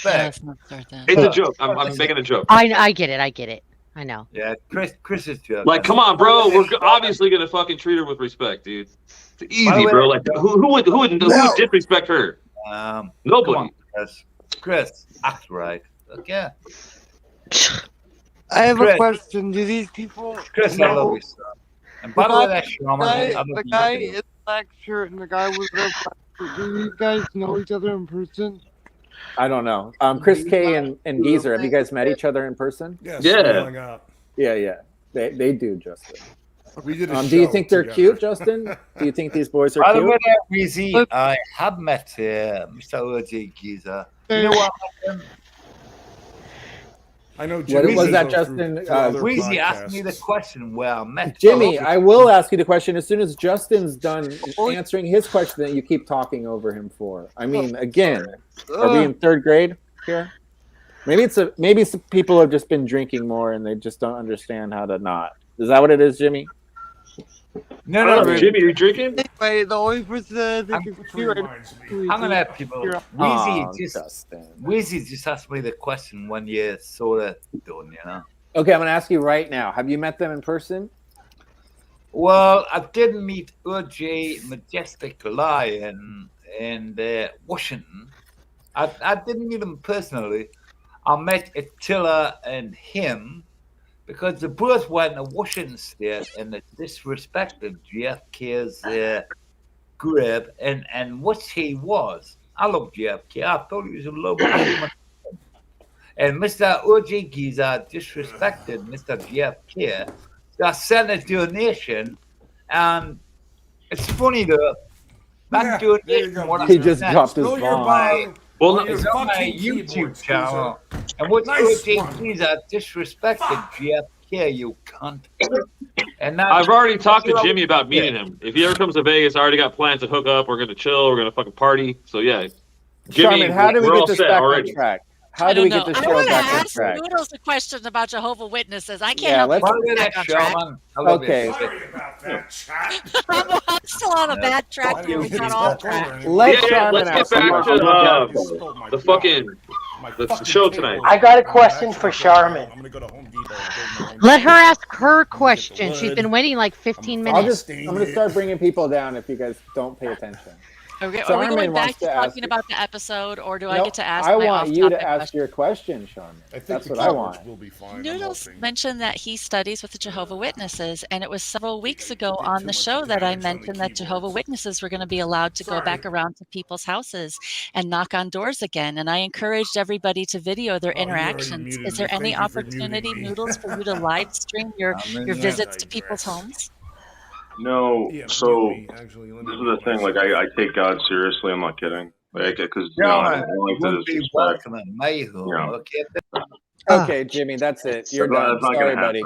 Let's not start that. It's a joke. I'm making a joke. I get it. I know. Yeah, Chris is joking. Like, come on, bro. We're obviously going to fucking treat her with respect, dude. It's easy, bro. Like, who would disrespect her? Nobody. Chris, act right. Okay. I have a question. Do these people Chris, I love you, son. And by the way, that Shaman, the guy in the black shirt and the guy with the black shirt, do you guys know each other in person? I don't know. Chris K and Geezer, have you guys met each other in person? Yes, Yeah. Yeah. They do, Justin. We did do you think they're cute, Justin? Do you think these boys are By the cute? way, Weezy, I have met Mr. OJ Geezer. You know what? I know. What was that, Justin? Weezy asked me the question where I met Jimmy. I will ask you the question as soon as Justin's done answering his question that you keep talking over him for. I mean, again, are we in 3rd grade here? Maybe some people have just been drinking more and they just don't understand how to not. Is that what it is, Jimmy? No, Jimmy, you drinking? Anyway, the only person that I think I'm gonna have people. Weezy just asked me the question when you sort of done, you know. Okay, I'm gonna ask you right now. Have you met them in person? Well, I did meet OJ Majestic Lion in Washington. I didn't meet him personally. I met Attila and him because they both went to Washington State and they disrespected JFK's grave and what he was. I love JFK. I thought he was a lovely human. And Mr. O.J. Giza disrespected Mr. JFK. So I sent a donation, and it's funny though. That donation, he just dropped his bomb. Well, it's on my YouTube channel. And what O.J. Giza disrespected JFK, you cunt. And I've already talked to Jimmy about meeting him. If he ever comes to Vegas, I already got plans to hook up. We're gonna chill. We're gonna fucking party. So yeah, Jimmy, Sharman, how do we we're get all this set back already. on track? How do we get this I show want to back on ask track? Noodles a question about Jehovah's Witnesses. I can't Yeah, help let's but get back on track. Okay. I'm still on a bad track here. We got off track. Let's let's get back to the fucking the show tonight. I got a question for Charmin. Let her ask her question. She's been waiting like 15 minutes. I'm going to start bringing people down if you guys don't pay attention. Okay, are we Charmin going back wants to to talking ask- about the episode, or do I No, get to ask I my want you to off-topic ask question? your question, Charmin. That's what I want. Will be fine. Noodles mentioned that he studies with the Jehovah's Witnesses, and it was several weeks ago on the show that I mentioned that Jehovah's Witnesses were going to be allowed to go back around to people's houses and knock on doors again. And I encouraged everybody to video their interactions. Is there any opportunity, Noodles, for you to live stream your visits to people's homes? No, so this is the thing. Like, I take God seriously. I'm not kidding. Like, because I don't like to disrespect. Okay, Jimmy, that's it. You're done. Sorry, buddy.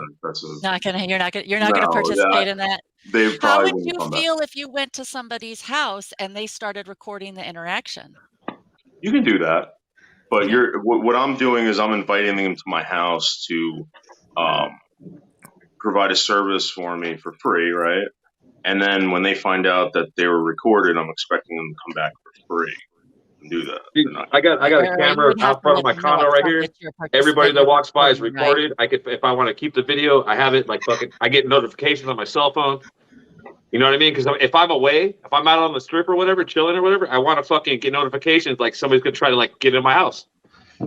You're not gonna participate in that. How would you feel if you went to somebody's house and they started recording the interaction? You can do that, but what I'm doing is I'm inviting them to my house to provide a service for me for free, right? And then when they find out that they were recorded, I'm expecting them to come back for free and do that. I got a camera out front of my condo right here. Everybody that walks by is recorded. I could, if I want to keep the video, I have it like fucking. I get notifications on my cell phone. You know what I mean? Because if I'm away, if I'm out on the strip or whatever, chilling or whatever, I want to fucking get notifications like somebody's gonna try to like get in my house.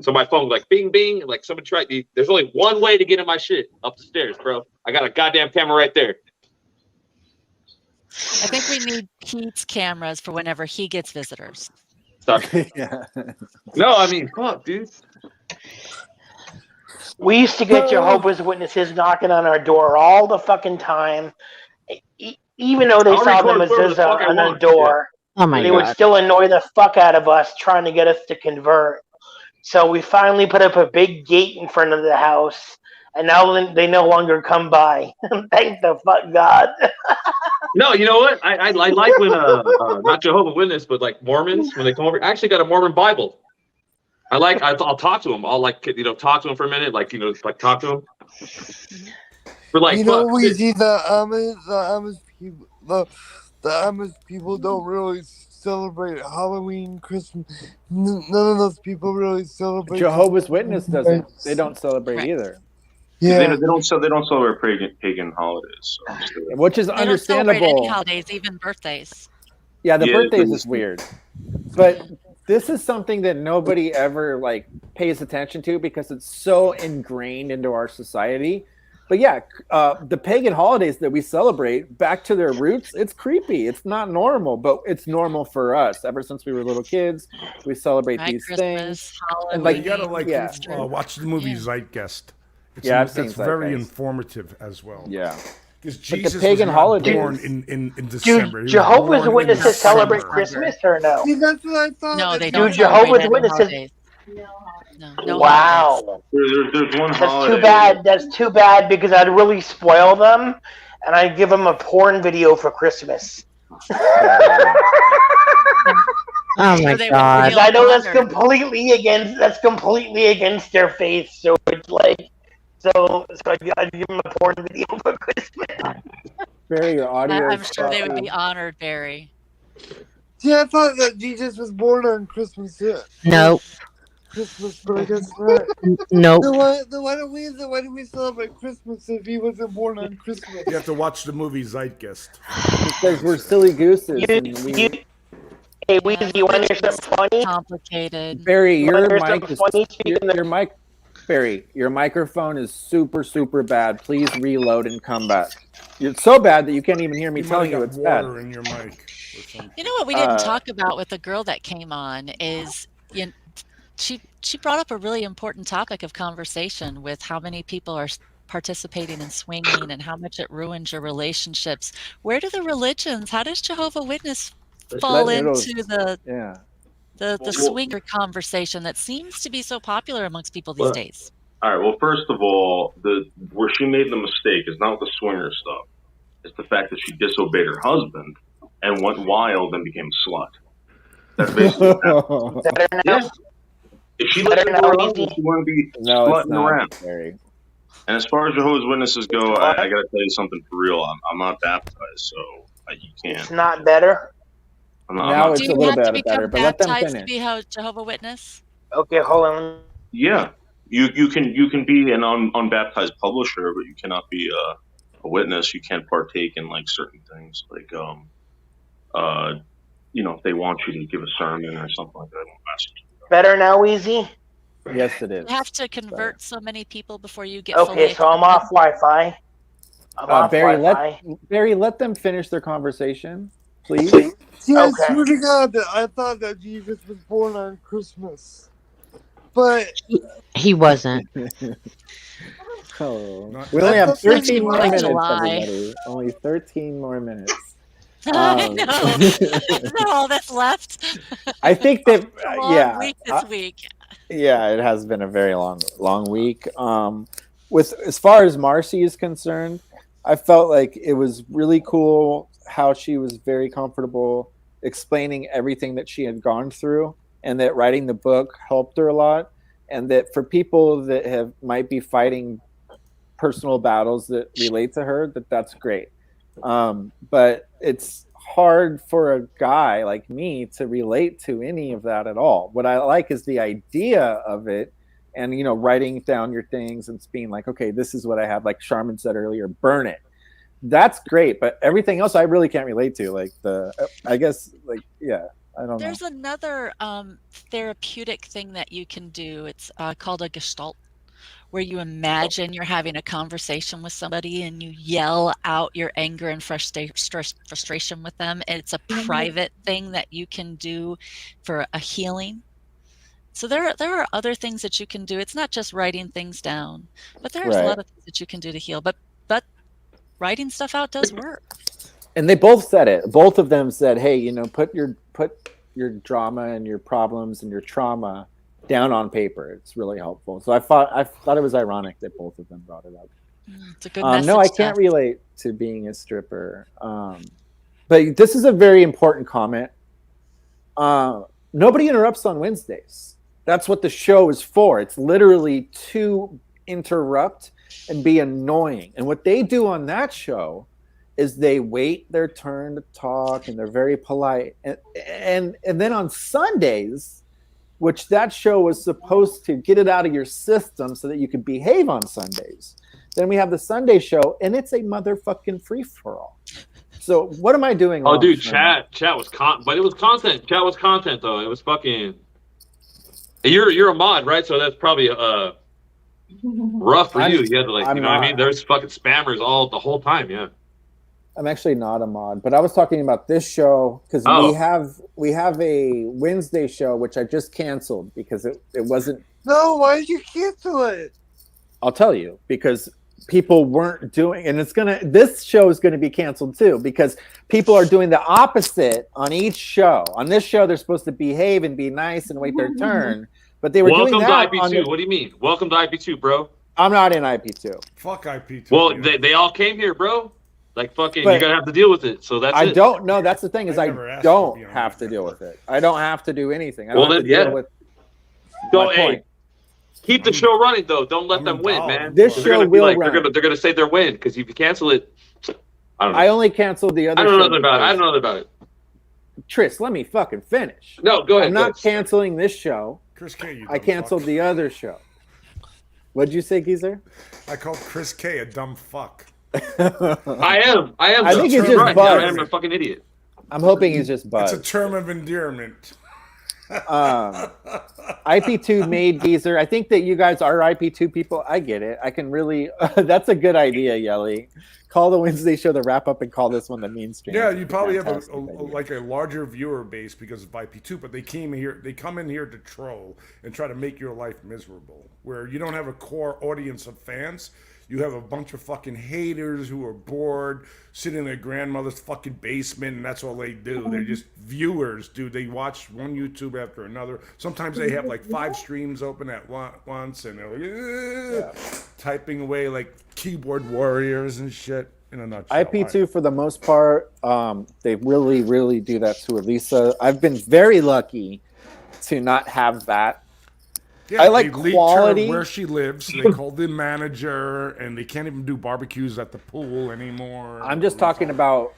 So my phone like bing bing, and like somebody tried. There's only one way to get in my shit, up the stairs, bro. I got a goddamn camera right there. I think we need Pete's cameras for whenever he gets visitors. Yeah. No, I mean, fuck, dude. We used to get Jehovah's Witnesses knocking on our door all the fucking time. Even though they saw them as on a door, they would still annoy the fuck out of us trying to get us to convert. So we finally put up a big gate in front of the house, and now they no longer come by. Thank the fuck God. No, you know what? I like when not Jehovah's Witness, but like Mormons when they come over. I actually got a Mormon Bible. I'll talk to them. I'll talk to them for a minute, like talk to them. For like, we see the Amish people. The Amish people don't really celebrate Halloween, Christmas. None of those people really celebrate. Jehovah's Witness doesn't. They don't celebrate either. Yeah, they don't celebrate pagan holidays, so. Which is understandable. They don't celebrate any holidays, even birthdays. Yeah, the birthdays is weird, but this is something that nobody ever like pays attention to because it's so ingrained into our society. But yeah, the pagan holidays that we celebrate back to their roots, it's creepy. It's not normal, but it's normal for us. Ever since we were little kids, we celebrate these things. Halloween, and like you gotta watch the movie Zeitgeist. I've seen That's very Zeitgeist. informative as well. Yeah. Because But Jesus the pagan was not holidays. born in December. Do Jehovah's Witnesses celebrate Christmas or no? See, that's what I thought. No, they Do don't. Jehovah's Witnesses? No. Wow. There's one That's holiday. too bad. That's too bad because I'd really spoil them, and I'd give them a porn video for Christmas. Oh my God! Because I know that's completely against their faith. So it's like, so I'd give them a porn video for Christmas. Barry, your audio. I'm sure they would be honored, Barry. See, I thought that Jesus was born on Christmas. Nope. Christmas, but I guess not. Nope. Then why don't we celebrate Christmas if he wasn't born on Christmas? You have to watch the movie Zeitgeist. Because we're silly gooses. Hey, Weezy, you want to hear something funny? Complicated. Barry, your Wanna hear mic something funny? your mic Barry, your microphone is super, super bad. Please reload and come back. It's so bad that you can't even hear me telling you it's bad. Water in your mic. You know what we didn't talk about with the girl that came on is she brought up a really important topic of conversation with how many people are participating in swinging and how much it ruins your relationships. Where do the religions? How does Jehovah's Witness fall into the swinger conversation that seems to be so popular amongst people these days? All right. Well, first of all, where she made the mistake is not the swinger stuff. It's the fact that she disobeyed her husband and went wild and became a slut. That's basically yeah. If she let her husband, she wouldn't be slutting around. Very. And as far as Jehovah's Witnesses go, I got to tell you something for real. I'm not baptized, so you can't. It's not better. Now it's a little bit better, but let them finish. To be a Jehovah's Witness? Okay, hold on. Yeah, you can be an unbaptized publisher, but you cannot be a witness. You can't partake in like certain things, like if they want you to give a sermon or something like that. They won't ask you. Better now, Weezy? Yes, it is. You have to convert so many people before you get. Okay, so I'm off Wi-Fi. Barry, let them finish their conversation, please. Yeah, I swear to God, I thought that Jesus was born on Christmas, but he wasn't. We only have 13 more minutes, everybody. Only 13 more minutes. I know. Is that all that's left? I think that week this week. Yeah, it has been a very long week. With as far as Marcy is concerned, I felt like it was really cool how she was very comfortable explaining everything that she had gone through, and that writing the book helped her a lot, and that for people that might be fighting personal battles that relate to her, that's great. But it's hard for a guy like me to relate to any of that at all. What I like is the idea of it, and writing down your things and being like, okay, this is what I have, like Charmin said earlier, burn it. That's great, but everything else I really can't relate to. I don't know. There's another therapeutic thing that you can do. It's called a gestalt, where you imagine you're having a conversation with somebody and you yell out your anger and frustration with them. And it's a private thing that you can do for a healing. So there are other things that you can do. It's not just writing things down, but there's a lot of things that you can do to heal. But writing stuff out does work. And they both said it. Both of them said, "Hey, put your drama and your problems and your trauma down on paper. It's really helpful." So I thought it was ironic that both of them brought it up. It's a good message. No, I can't relate to being a stripper. But this is a very important comment. Nobody interrupts on Wednesdays. That's what the show is for. It's literally to interrupt and be annoying. And what they do on that show is they wait their turn to talk, and they're very polite. And then on Sundays, which that show was supposed to get it out of your system so that you could behave on Sundays, then we have the Sunday show, and it's a motherfucking free-for-all. So what am I doing wrong? Oh, dude, chat was but it was content. Chat was content, though. It was fucking... You're a mod, right? So that's probably rough for you. You had to, what I mean? There's fucking spammers the whole time, yeah. I'm actually not a mod, but I was talking about this show because we have a Wednesday show which I just canceled because it wasn't. No, why did you cancel it? I'll tell you, because people weren't doing, and this show is gonna be canceled too because people are doing the opposite on each show. On this show, they're supposed to behave and be nice and wait their turn, but they were doing that. Welcome to IP2. What do you mean? Welcome to IP2, bro. I'm not in IP2. Fuck IP2. Well, they all came here, bro. Like fucking, you gotta have to deal with it. So that's it. I don't know. That's the thing is I don't have to deal with it. I don't have to do anything. I don't have to deal with. Hey, keep the show running though. Don't let them win, man. This show will run. They're gonna say their win because if you cancel it, I don't know. I only canceled the other. I don't know nothing about it. Tris, let me fucking finish. No, go ahead. I'm not canceling this show. Chris K, I canceled the other show. What'd you say, Geezer? I called Chris K a dumb fuck. I am. I think he's just buzzed. I'm a fucking idiot. I'm hoping he's just buzzed. It's a term of endearment. IP2 made Geezer. I think that you guys are IP2 people. I get it. I can really. That's a good idea, Yelly. Call the Wednesday show the wrap up and call this one the mean stream. Yeah, you probably have a larger viewer base because of IP2, but they come in here to troll and try to make your life miserable. Where you don't have a core audience of fans, you have a bunch of fucking haters who are bored, sitting in their grandmother's fucking basement, and that's all they do. They're just viewers, dude. They watch one YouTube after another. Sometimes they have like 5 streams open at once, and they're like, typing away like keyboard warriors and shit. In a nutshell. IP2, for the most part, they really, really do that to Elisa. I've been very lucky to not have that. Yeah, I like quality. Where she lives, they called the manager, and they can't even do barbecues at the pool anymore. I'm just talking about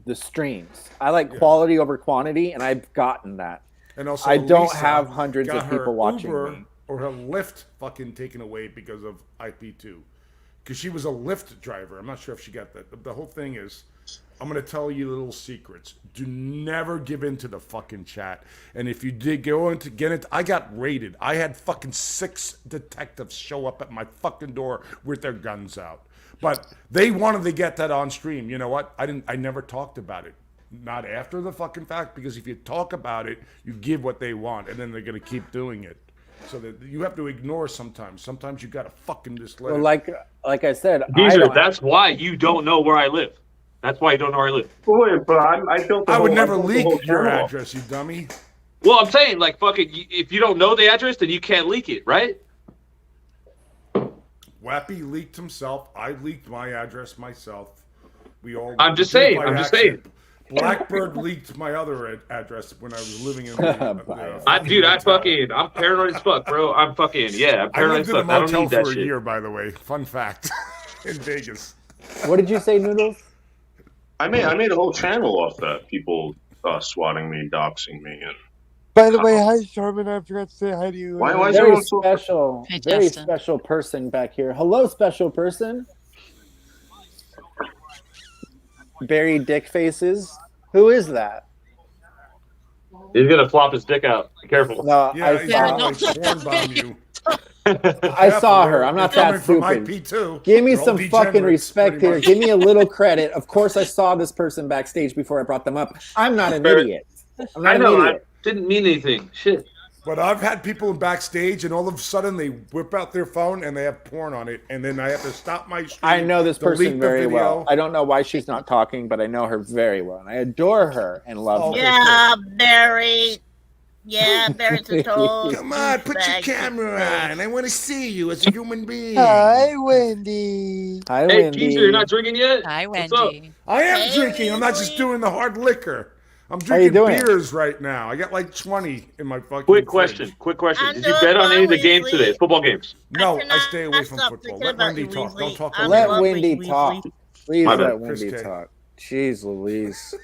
the streams. I like quality over quantity, and I've gotten that. And also, I don't Elisa have hundreds got of people her watching Uber me. or her Lyft fucking taken away because of IP2. Because she was a Lyft driver. I'm not sure if she got that. The whole thing is, I'm going to tell you little secrets. Do never give in to the fucking chat. And if you did go into get it, I got raided. I had fucking 6 detectives show up at my fucking door with their guns out. But they wanted to get that on stream. You know what? I never talked about it. Not after the fucking fact, because if you talk about it, you give what they want, and then they're going to keep doing it. So that you have to ignore sometimes. Sometimes you got to fucking just let Well, it. like I said, Geezer, that's why you don't know where I live. That's why you don't know where I live. Wait, but I built. I would never leak your address, you dummy. Well, I'm saying, like, fucking, if you don't know the address, then you can't leak it, right? Wappy leaked himself. I leaked my address myself. We all. I'm just saying. Blackbird leaked my other address when I was living in. I'm paranoid as fuck, bro. I'm paranoid as fuck. I lived in a motel for a year, by the way. Fun fact, in Vegas. What did you say, Noodles? I made a whole channel off that. People swatting me, doxing me, and. By the way, hi Sharman. I forgot to say hi to you. Why is very everyone so special? Hey, very Justin. special person back here. Hello, special person. Barry Dick Faces. Who is that? He's gonna flop his dick out. Be careful. No, Yeah, I saw her. I'm not that stupid. Give me some fucking respect here. Give me a little credit. Of course, I saw this person backstage before I brought them up. I'm not an idiot. I'm not an idiot. I didn't mean anything. Shit. But I've had people backstage, and all of a sudden they whip out their phone and they have porn on it, and then I have to stop my stream. I know this delete person the very video. well. I don't know why she's not talking, but I know her very well, and I adore her and love her. Yeah, Barry. Yeah, Barry's a total. Come on, put your camera on. I want to see you as a human being. Hi, Wendy. Hi, Hey, Wendy. Geezer, you're not drinking yet? Hi, What's up? Wendy. I am Hey, drinking. I'm not just doing the hard liquor. I'm How you drinking doing? beers right now. I got like 20 in my fucking Quick fridge. question. I'm Did you doing bet on any of the fine, games Weasley. today? Football games. No, I I stay away from stop football. thinking Let about Wendy you, talk. Weasley. Don't talk I'm over Let me. lovely, Wendy Weasley. talk. Please My let bad. Wendy Chris K. talk. Jeez Louise.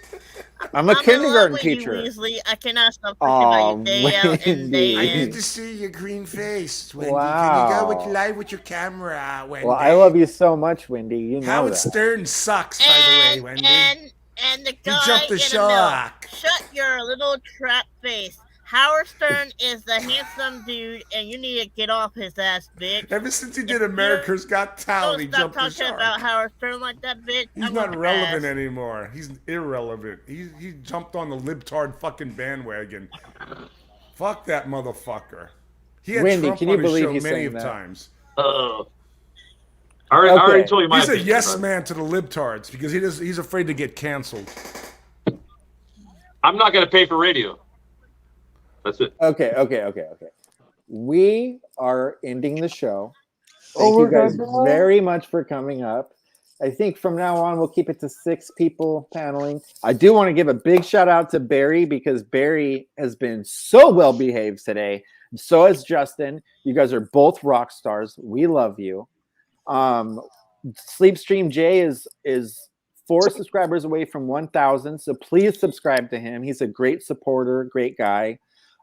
I'm a I'm in kindergarten love with you, teacher. Weasley. I cannot stop thinking Aw, about you day out and day I Wendy. need in. to see your green face, Wendy. Wow. Can you go live with your camera, Wendy? Well, I love you so much, Wendy. You know Howard that. Stern sucks, by the way, Wendy. And the guy jumped the in shark. the milk. Shut your little trap face. Howard Stern is the handsome dude, and you need to get off his ass, bitch. Ever since he did America's Got Talent, he Don't stop jumped the talking shark. about Howard Stern like that, bitch. He's I'm not gonna relevant pass. anymore. He's irrelevant. He jumped on the libtard fucking bandwagon. Fuck that motherfucker. He had Wendy, Trump can you on his believe show he's many saying of that? times. I already told you my He's a opinion, yes bro. man to the libtards because he's afraid to get canceled. I'm not gonna pay for radio. That's it. Okay. We are ending the show. Thank Oh, you we're guys done? very much for coming up. I think from now on, we'll keep it to 6 people paneling. I do want to give a big shout out to Barry because Barry has been so well behaved today. So has Justin. You guys are both rock stars. We love you. Sleepstream J is 4 subscribers away from 1,000. So please subscribe to him. He's a great supporter, great guy.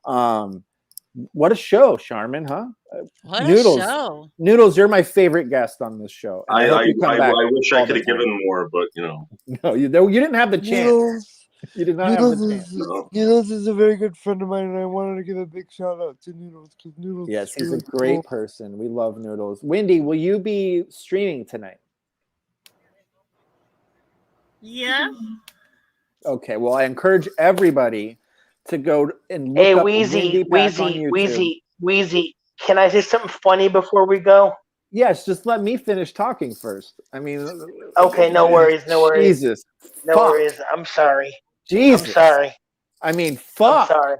What a show, Charmin, huh? What Noodles. a show. Noodles, you're my favorite guest on this show. And I hope you come back wish all I could the have time. given more, but you know. No, you didn't have the chance. You did not have the chance. Noodles is a very good friend of mine, and I wanted to give a big shout out to Noodles because Noodles. Yes, he's really a great cool. person. We love Noodles. Wendy, will you be streaming tonight? Yeah. Okay, well, I encourage everybody to go and look Hey, up Wendy Pack on YouTube. Wheezy. Can I say something funny before we go? Yes, just let me finish talking first. I mean, Okay, no worries. Jesus, No fuck. worries. I'm sorry. Jesus, I'm sorry. I mean, fuck. I'm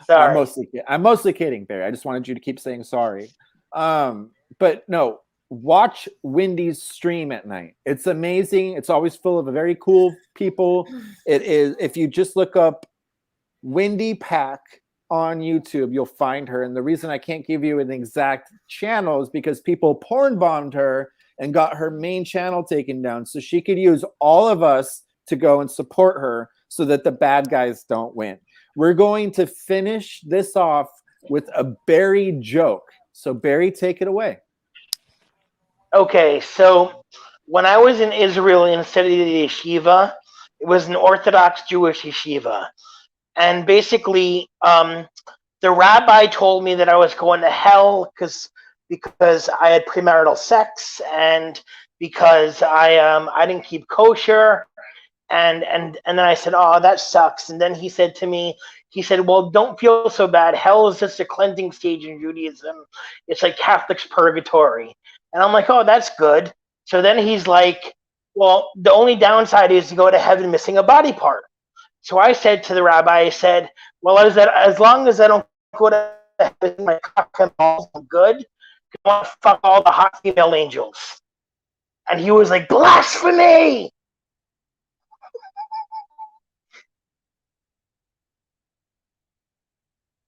sorry. I'm mostly kidding, Barry. I just wanted you to keep saying sorry. But no, watch Wendy's stream at night. It's amazing. It's always full of very cool people. It is. If you just look up Wendy Pack on YouTube, you'll find her. And the reason I can't give you an exact channel is because people porn bombed her and got her main channel taken down, so she could use all of us to go and support her so that the bad guys don't win. We're going to finish this off with a Barry joke. So Barry, take it away. Okay, so when I was in Israel and studied at the yeshiva, it was an Orthodox Jewish yeshiva. And basically, the rabbi told me that I was going to hell because I had premarital sex and because I didn't keep kosher. And then I said, oh, that sucks. And then he said to me, well, don't feel so bad. Hell is just a cleansing stage in Judaism. It's like Catholic's purgatory. And I'm like, oh, that's good. So then he's like, well, the only downside is to go to heaven missing a body part. So I said to the rabbi, I said, well, as long as I don't go to heaven, my cock and balls, I'm good. I want to fuck all the hot female angels. And he was like, blasphemy!